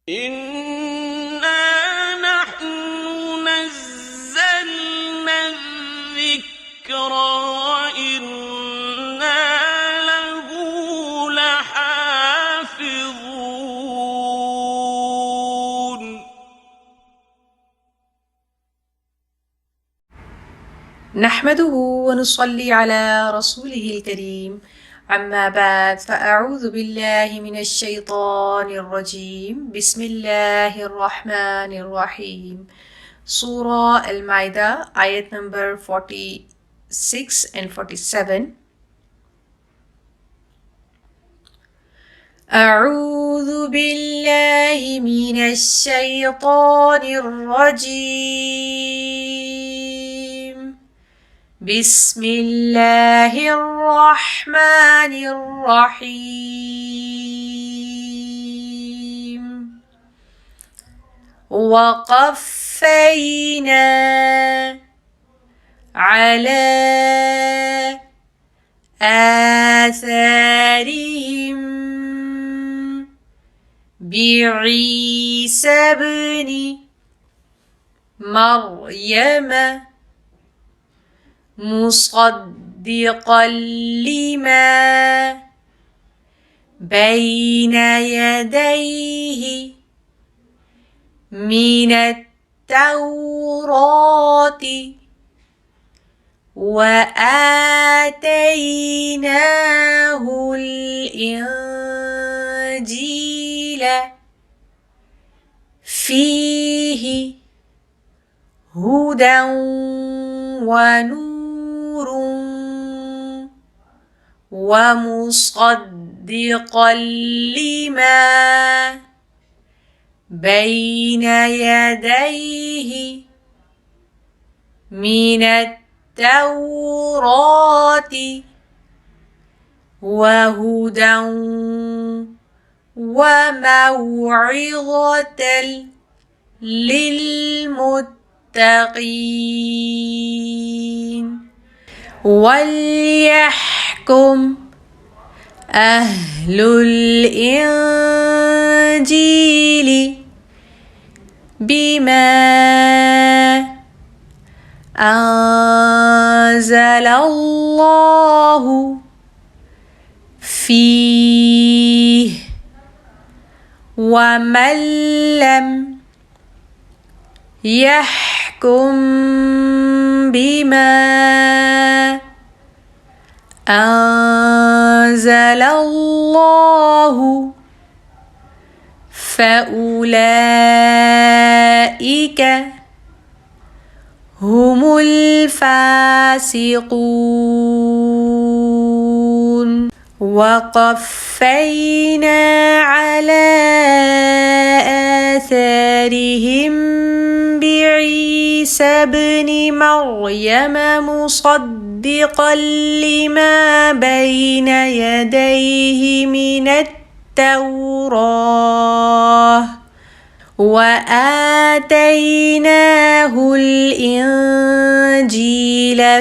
إِنَّا نَحْنُ نَزَّلْنَا الذِّكْرَ وَإِنَّا لَهُ لَحَافِظُونَ نحمده ونصلي على رسوله الكريم. أما بعد، فأعوذ بالله من الشيطان الرجيم. بسم الله الرحمن الرحيم. Surah Al-Ma'idah, ayat number 46 and 47. أعوذ بالله من الشيطان الرجيم. بسم الله الرحمن الرحيم. وقفينا على آثارهم بعيسى ابن مريم مصدقا لما بين يديه من التوراة وآتيناه الإنجيل فيه هدى ونور ومصدقا لما بين يديه من التوراة وهدى وموعظة للمتقين. وليحكم أهل الإنجيل بما أنزل الله فيه ومن لم يحكم بما أنزل الله فأولئك هم الفاسقون. وقفينا على آثارهم بعيسى ابن مريم مصدقا لما بين يديه من التوراة وآتيناه الإنجيل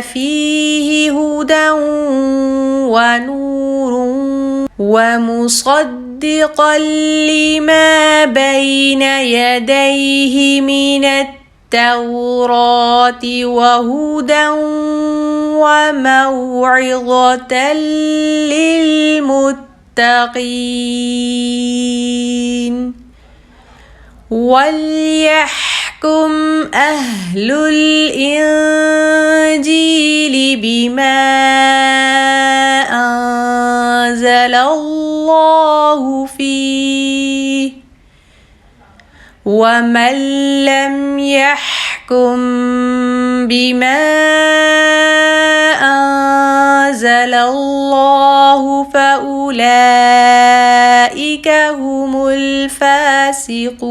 فيه هدى ونور ومصدقا لما بين يديه من التوراة وهدى وموعظة للمتقين. وليحكم أهل الإنجيل بما أنزل الله فيه ومن لم يحكم بما أنزل الله فأولئك هم الفاسقون.